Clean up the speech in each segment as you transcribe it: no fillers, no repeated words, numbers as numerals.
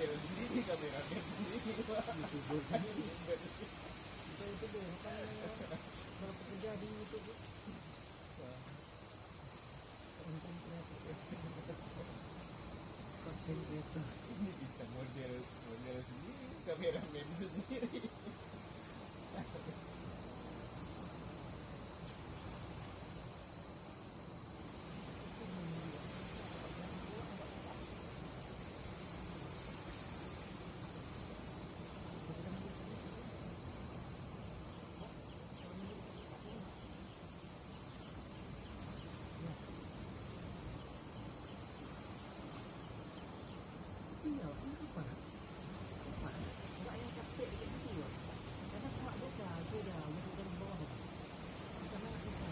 model sendiri, kameramen sendiri, Pak. YouTuber sendiri. Kita YouTuber bukan kalau pekerja di YouTube. Konten kreator. Ini bisa model sendiri, kameramen sendiri. Iya, kenapa? Enggak yang capek kayak gitu loh. Karena mak biasa aku dah masuk dari bawah. Kita nak bisa.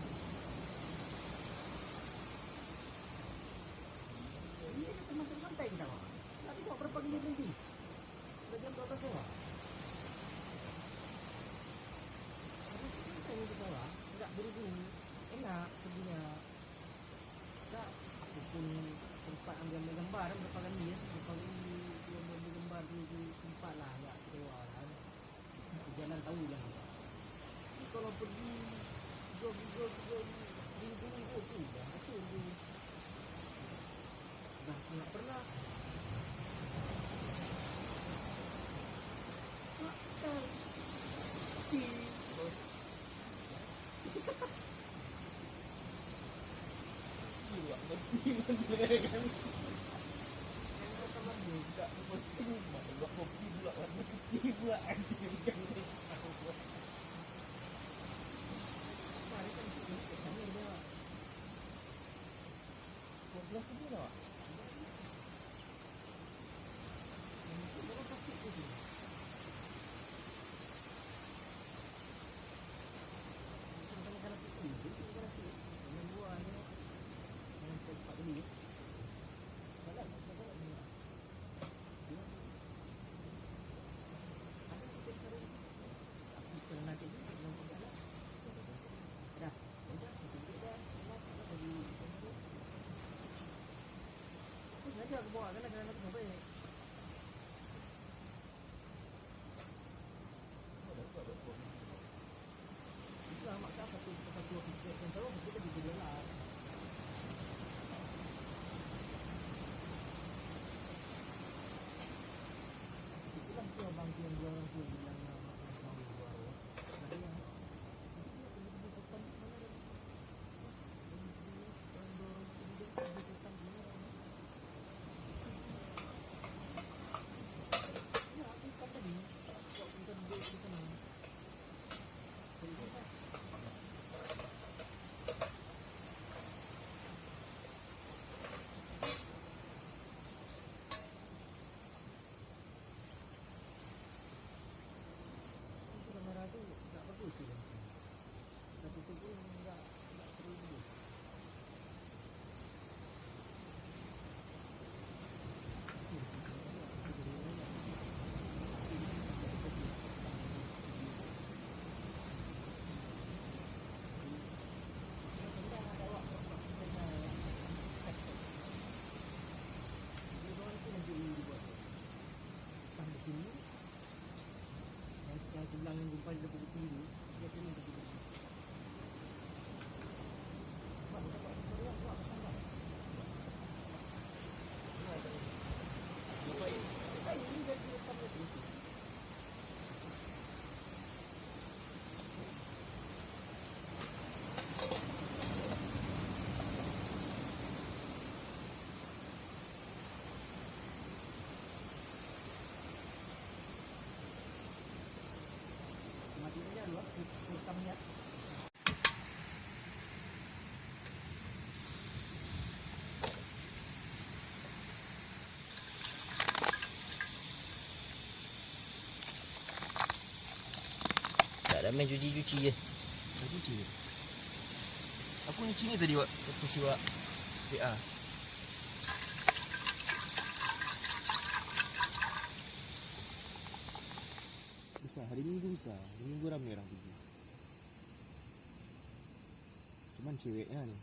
Ini termasuk sampai kita wah. Tadi kok berapa menit lagi? Sudah jam 12 lewat. Harus sampai di bawah. Enggak buru-buru. Enak perginya. Tak, aku pun sempat ambil gambar berapa kali ya. Berapa kali dia ambil gambar di tempat lah. Enggak kecewa kan. Jalan tahu lah. Tapi kalau pergi jogging minggu tu dah hasil tu. Dah aku nak pernah. Makan. Bos. Ngerti kan? Yang rasa bagus. Tak mesti rumah. Buat kopi pula warna putih pula. Mari kan kita sana dia. 12 ni lah. Berapa plastik tu sini? Sama-sama nasi itu, nasi yang buahnya yang tempat ini. Salah, salah ni. Ada kita sarung. Aku kalau nanti ni yang jalan. Dah, satu kita lagi. Aku sengaja aku bawa kan kerana aku sampai. Itulah maksa satu kita yang tahu kita di jalan. Itulah tu abang tu yang jual tu bilang nak jual. Ada yang bilang yang jumpa di depan putih ni dia sini ke sini. Pak dapat dia buat masalah. Lupa ini dia direkam terus. Matinya luar rekamnya. Tak ada main cuci-cuci je. Dah cuci. Aku nyuci ni tadi wak. Aku siwak PA. Besar, hari Minggu besar. Hari Minggu ramai orang pergi. Cuman ceweknya ni.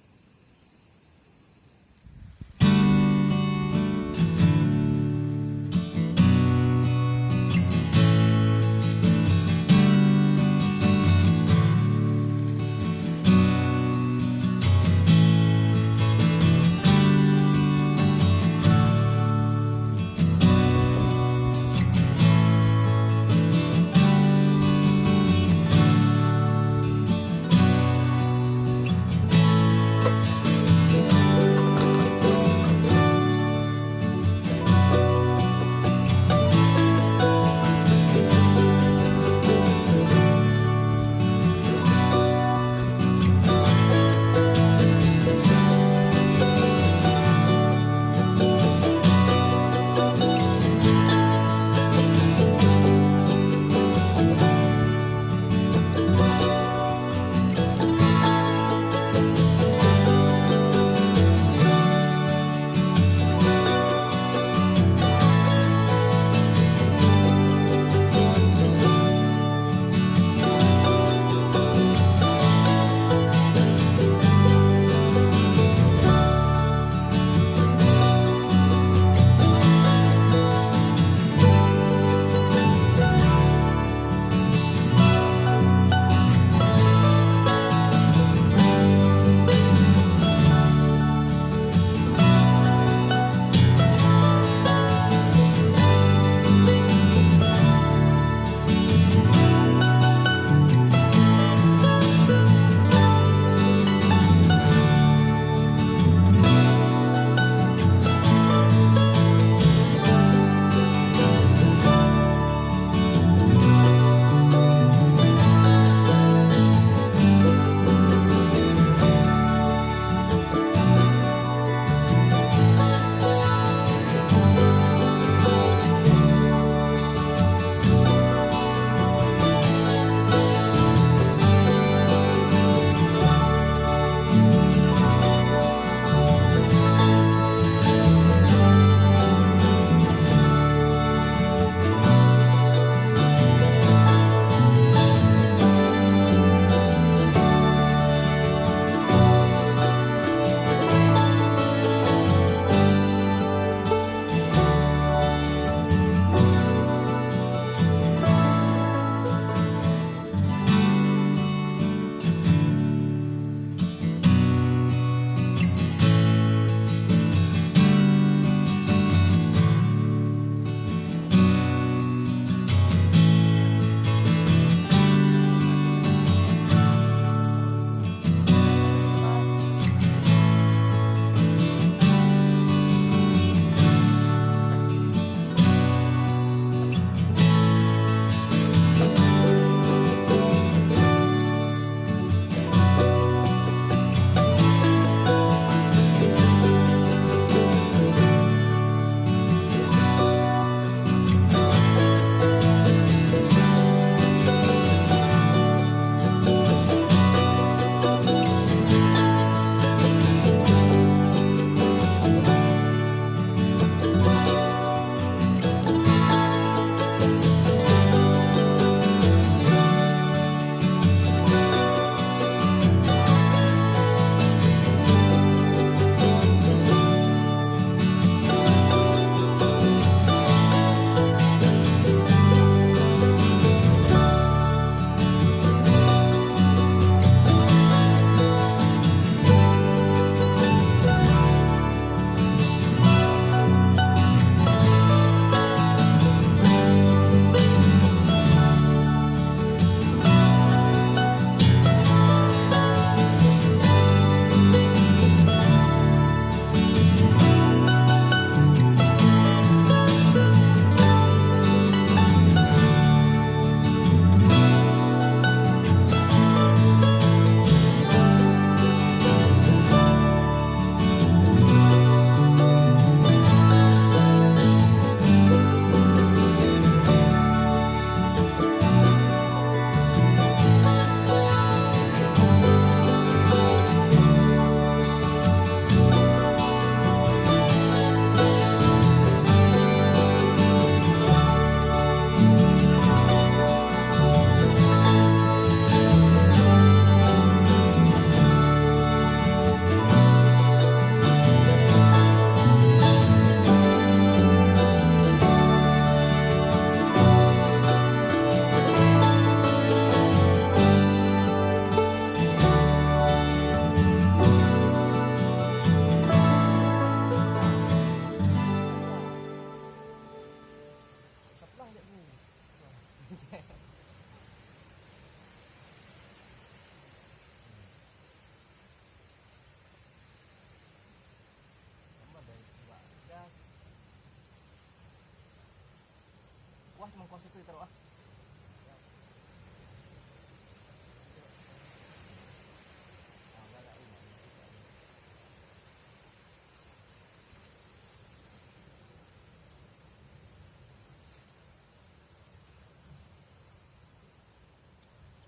Wah, mangkos itu taruh ah.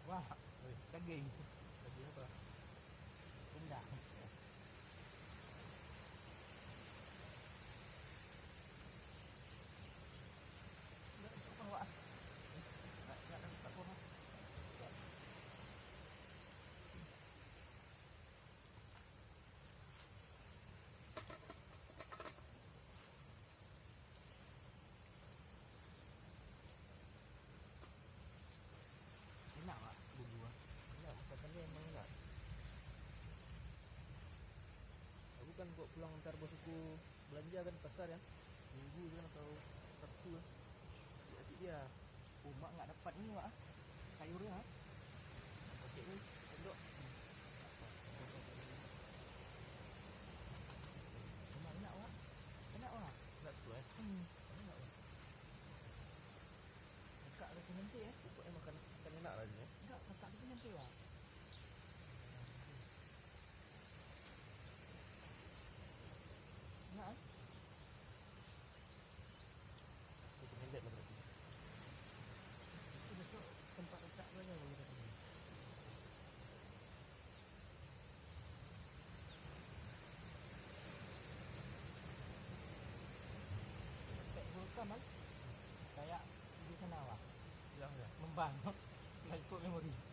Wah, daging. Lagi apa? Rendang. Apa wak? Nak tak kurang. Enak wak bumbu ah. Enak, masakan dia emang enak. Aku kan buat pulang ntar bos aku belanja kan pasar ya. Minggu kan atau Sabtu kan. Dia asyik dia. Oh, mak enggak dapat ni wak ah. Sayurnya ah. Pakai ni, sendok. Enak wak. Enak wak. Enak tu Enak wak. Kakak rasa nanti ya. Pokoknya makan enak lah ni. Enggak, kakak tu nanti wak. Enak ah. Recommended lah berarti. Itu besok tempat kakak tu aja kalau kita pergi. Pek vulkan kan? Kayak di sana wak. Ya, ya. Membang. Nggak ikut memori.